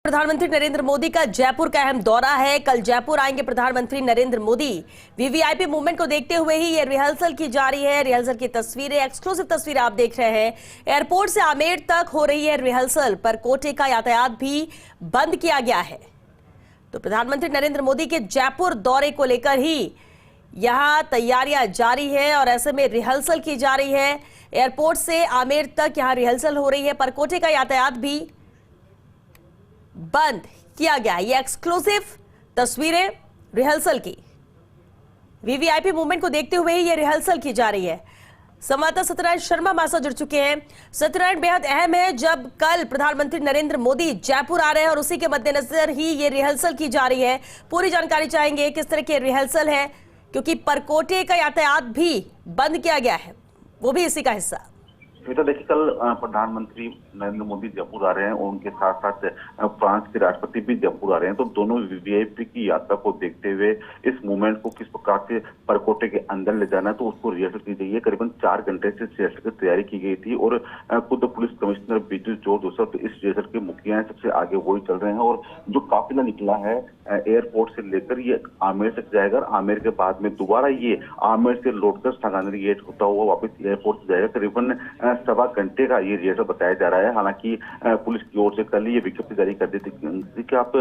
प्रधानमंत्री नरेंद्र मोदी का जयपुर का अहम दौरा है। कल जयपुर आएंगे प्रधानमंत्री नरेंद्र मोदी। वीवीआईपी मूवमेंट को देखते हुए ही ये रिहर्सल की जा रही है। रिहर्सल की तस्वीरें, एक्सक्लूसिव तस्वीरें आप देख रहे हैं। एयरपोर्ट से आमेर तक हो रही है रिहर्सल, पर कोटे का यातायात भी बंद किया गया है। तो प्रधानमंत्री नरेंद्र मोदी के जयपुर दौरे को लेकर ही यहां तैयारियां जारी है और ऐसे में रिहर्सल की जा रही है। एयरपोर्ट से आमेर तक यहां रिहर्सल हो रही है, पर कोटे का यातायात भी बंद किया गया। ये एक्सक्लूसिव तस्वीरें रिहर्सल की। वीवीआईपी मूवमेंट को देखते हुए ही ये रिहर्सल की जा रही है। संवाददाता सत्यनारायण शर्मा हमारे साथ जुड़ चुके हैं। सत्यनारायण, बेहद अहम है जब कल प्रधानमंत्री नरेंद्र मोदी जयपुर आ रहे हैं और उसी के मद्देनजर ही ये रिहर्सल की जा रही है। पूरी जानकारी चाहेंगे, किस तरह की रिहर्सल है, क्योंकि परकोटे का यातायात भी बंद किया गया है, वो भी इसी का हिस्सा। तो देखिए, कल प्रधानमंत्री नरेंद्र मोदी जयपुर आ रहे हैं और उनके साथ साथ फ्रांस के राष्ट्रपति भी जयपुर आ रहे हैं। तो दोनों वीवीआईपी की यात्रा को देखते हुए इस मूवमेंट को किस प्रकार से परकोटे के अंदर ले जाना है, तो उसको रिहर्सल की गई है। करीबन 4 घंटे से रिहर्सल की तैयारी की गई थी और खुद पुलिस कमिश्नर बिजू जोसफ इस रिहर्सल के मुखिया हैं, सबसे आगे वही चल रहे हैं। और जो काफिला निकला है एयरपोर्ट से लेकर ये आमेर तक जाएगा। आमेर के बाद में दोबारा ये आमेर से लौटकर सांगानेर गेट होता हुआ वापस एयरपोर्ट से जाएगा। करीबन 1.25 घंटे का ये रिहर्सल बताया जा रहा है। हालांकि पुलिस की ओर से कल ये विज्ञप्ति जारी कर दी थी कि आप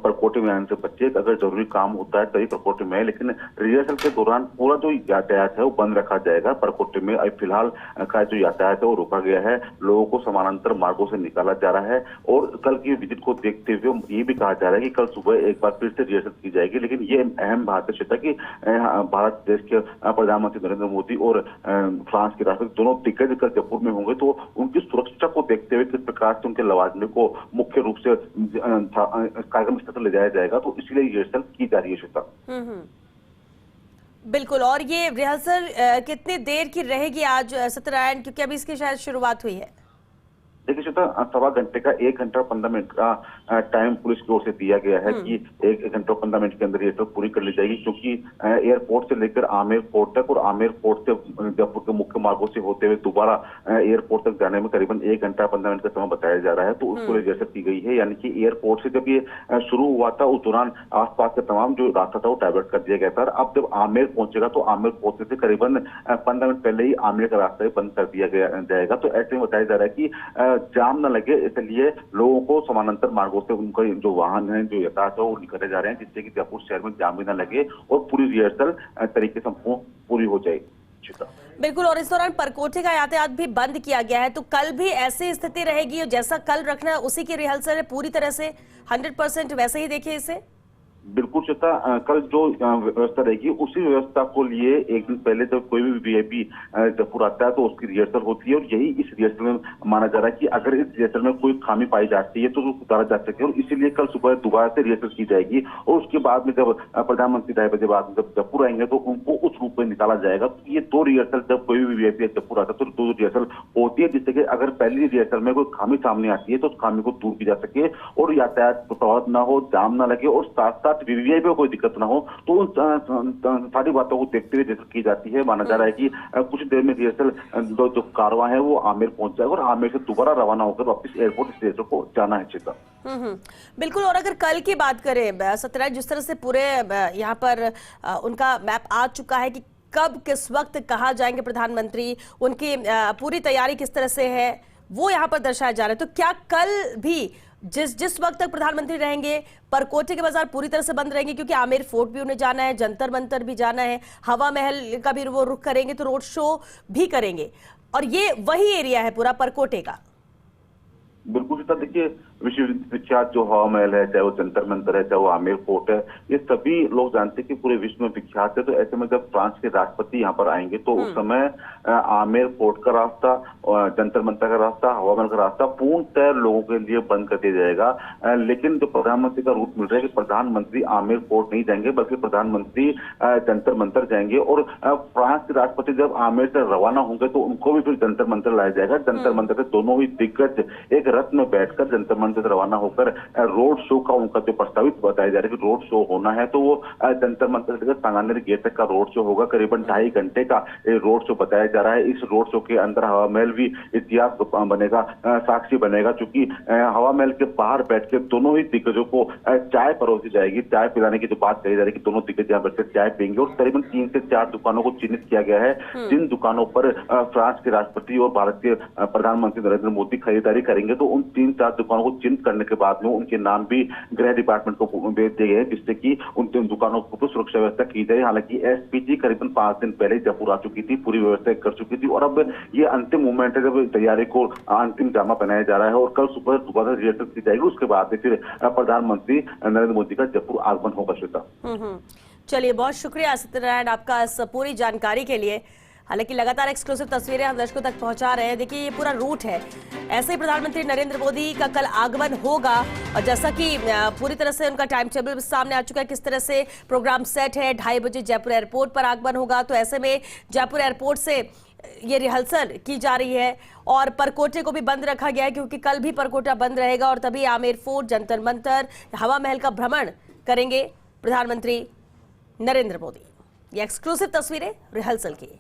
परकोटे में आने से बचिए, अगर जरूरी काम होता है तभी परकोटे में, लेकिन रिहर्सल के दौरान पूरा जो यातायात है वो बंद रखा जाएगा। परकोटे में फिलहाल का जो यातायात है वो रोका गया है। लोगों को समानांतर मार्गों से निकाला जा रहा है और कल की विजिट को देखते हुए ये भी कहा जा रहा है कि कल सुबह एक बार फिर से रिहर्सल की जाएगी। लेकिन ये अहम बात है कि भारत देश के प्रधानमंत्री नरेंद्र मोदी और फ्रांस के राष्ट्रपति दोनों दिग्गज कल जयपुर में होंगे, तो उनकी सुरक्षा को देखते हुए किस प्रकार से उनके लवाजमे को मुख्य रूप से कार्यक्रम स्थल पर ले जाया जाएगा, तो इसलिए रिहर्सल की जा रही है। श्वेता, बिल्कुल। और ये रिहर्सल कितनी देर की रहेगी आज सत्यनारायण, क्योंकि अभी इसकी शायद शुरुआत हुई है? देखिए श्वेता, 1.25 घंटे का 1 घंटा 15 मिनट का टाइम पुलिस की ओर से दिया गया है कि 1 घंटा 15 मिनट के अंदर ये सब पूरी कर ली जाएगी, क्योंकि एयरपोर्ट से लेकर आमेर पोर्ट तक और आमेर पोर्ट से जयपुर के मुख्य मार्गों से होते हुए दोबारा एयरपोर्ट तक जाने में करीबन 1 घंटा 15 मिनट का समय बताया जा रहा है। तो उसको रिहर्सल की गई है, यानी कि एयरपोर्ट से जब ये शुरू हुआ था उस दौरान आसपास का तमाम जो रास्ता था वो डाइवर्ट कर दिया गया था। अब जब आमेर पहुंचेगा तो आमेर पहुंचने से करीबन 15 मिनट पहले ही आमेर का रास्ता बंद कर दिया जाएगा। तो ऐसे में बताया जा रहा है कि जाम न लगे, इसलिए लोगों को समानांतर मार्गों से उनका जो वाहन है, जो यातायात है वो निकाले जा रहे हैं, जिससे कि जयपुर शहर में जाम भी न लगे और पूरी रिहर्सल तरीके से पूरी हो जाए। बिल्कुल। और इस दौरान परकोटे का यातायात भी बंद किया गया है, तो कल भी ऐसी स्थिति रहेगी, जैसा कल रखना है उसी की रिहर्सल है पूरी तरह से 100% वैसे ही देखिए इसे? बिल्कुल श्वेता, कल जो व्यवस्था रहेगी उसी व्यवस्था को लिए एक दिन पहले जब कोई भी वीआईपी जयपुर आता है तो उसकी रिहर्सल होती है और यही इस रिहर्सल में माना जा रहा है कि अगर इस रिहर्सल में कोई खामी पाई जाती है तो सुधारा जा सके, और इसीलिए कल सुबह दोबारा से रिहर्सल की जाएगी। और उसके बाद में जब प्रधानमंत्री 2:30 बजे बाद जब जयपुर आएंगे तो उनको उस रूप में निकाला जाएगा। तो ये 2 रिहर्सल, जब कोई भी वीआईपी जयपुर आता है तो 2 रिहर्सल होती है, जिससे कि अगर पहली रिहर्सल में कोई खामी सामने आती है तो उस खामी को दूर की जा सके और यातायात प्रभावित न हो, जाम न लगे और साथ साथ वीवीआईपी को कोई दिक्कत ना हो। तो उन सारी बातों को देखते हुए रिहर्सल की जाती है। माना जा रहा है कि कुछ देर में रिहर्सल जो कारवां है वो आमेर पहुंच जाएगा और आमेर से दोबारा रवाना होकर वापस एयरपोर्ट इस रिहर्सल को जाना है। चिता, बिल्कुल। और अगर कल की बात करें सत्यनारायण, जिस तरह से पूरे यहाँ पर उनका मैप आ चुका है कि कब किस वक्त कहाँ जाएंगे प्रधानमंत्री, उनकी पूरी तैयारी किस तरह से है वो यहाँ पर दर्शाया जा रहा है, तो क्या कल भी जिस वक्त तक प्रधानमंत्री रहेंगे परकोटे के बाजार पूरी तरह से बंद रहेंगे, क्योंकि आमेर फोर्ट भी उन्हें जाना है, जंतर मंतर भी जाना है, हवा महल का भी वो रुख करेंगे, तो रोड शो भी करेंगे, और ये वही एरिया है पूरा परकोटे का? बिल्कुल। देखिए, विश्व विख्यात जो हवा महल है, चाहे वो जंतर मंतर है, चाहे वो आमेर फोर्ट है, ये सभी लोग जानते हैं कि पूरे विश्व में विख्यात है। तो ऐसे में जब फ्रांस के राष्ट्रपति यहाँ पर आएंगे तो उस समय आमेर फोर्ट का रास्ता, जंतर मंतर का रास्ता, हवा महल का रास्ता पूर्णतः लोगों के लिए बंद कर दिया जाएगा। लेकिन जो प्रधानमंत्री का रूट मिल रहा है कि प्रधानमंत्री आमेर फोर्ट नहीं जाएंगे, बल्कि प्रधानमंत्री जंतर मंतर जाएंगे। और फ्रांस के राष्ट्रपति जब आमेर से रवाना होंगे तो उनको भी फिर जंतर मंतर लाया जाएगा। जंतर मंतर से दोनों ही दिग्गज एक रथ में बैठकर जंतर विमान से रवाना होकर रोड शो का उनका जो प्रस्तावित बताया जा रहा है कि रोड शो होना है, तो वो जंतर मंतर से लेकर सांगानेर गेट तक का रोड शो होगा। करीबन 2.5 घंटे का रोड शो बताया जा रहा है। इस रोड शो के अंदर हवा महल भी इतिहास बनेगा, साक्षी बनेगा, क्योंकि हवा महल के बाहर बैठ के दोनों ही दिग्गजों को चाय परोसी जाएगी। चाय पिलाने की जो बात कही जा रही है कि दोनों दिग्गज यहाँ बैठकर चाय पियेंगे और करीबन 3 से 4 दुकानों को चिन्हित किया गया है, जिन दुकानों पर फ्रांस के राष्ट्रपति और भारत के प्रधानमंत्री नरेंद्र मोदी खरीदारी करेंगे। तो उन 3-4 दुकानों को चिन्हित करने के बाद में उनके नाम भी गृह डिपार्टमेंट को भेज दिए गए, जिससे कि उन दुकानों को सुरक्षा व्यवस्था की जाए। हालांकि एसपीजी करीबन 5 दिन पहले जयपुर आ चुकी थी, पूरी व्यवस्था कर चुकी थी और अब ये अंतिम मोमेंट है जब तैयारी को अंतिम जामा पहनाया जा रहा है और कल सुबह दोबारा रिहर्सल की जाएगी। उसके बाद फिर प्रधानमंत्री नरेंद्र मोदी का जयपुर आगमन होगा। श्वेता, चलिए, बहुत शुक्रिया सत्यनारायण आपका इस पूरी जानकारी के लिए। हालांकि लगातार एक्सक्लूसिव तस्वीरें हम दर्शकों तक पहुंचा रहे हैं। देखिए, ये पूरा रूट है, ऐसे ही प्रधानमंत्री नरेंद्र मोदी का कल आगमन होगा और जैसा कि पूरी तरह से उनका टाइम टेबल सामने आ चुका है, किस तरह से प्रोग्राम सेट है। 2:30 बजे जयपुर एयरपोर्ट पर आगमन होगा, तो ऐसे में जयपुर एयरपोर्ट से ये रिहर्सल की जा रही है और परकोटे को भी बंद रखा गया है, क्योंकि कल भी परकोटा बंद रहेगा और तभी आमेर फोर्ट, जंतर मंतर, हवा महल का भ्रमण करेंगे प्रधानमंत्री नरेंद्र मोदी। ये एक्सक्लूसिव तस्वीरें रिहर्सल की।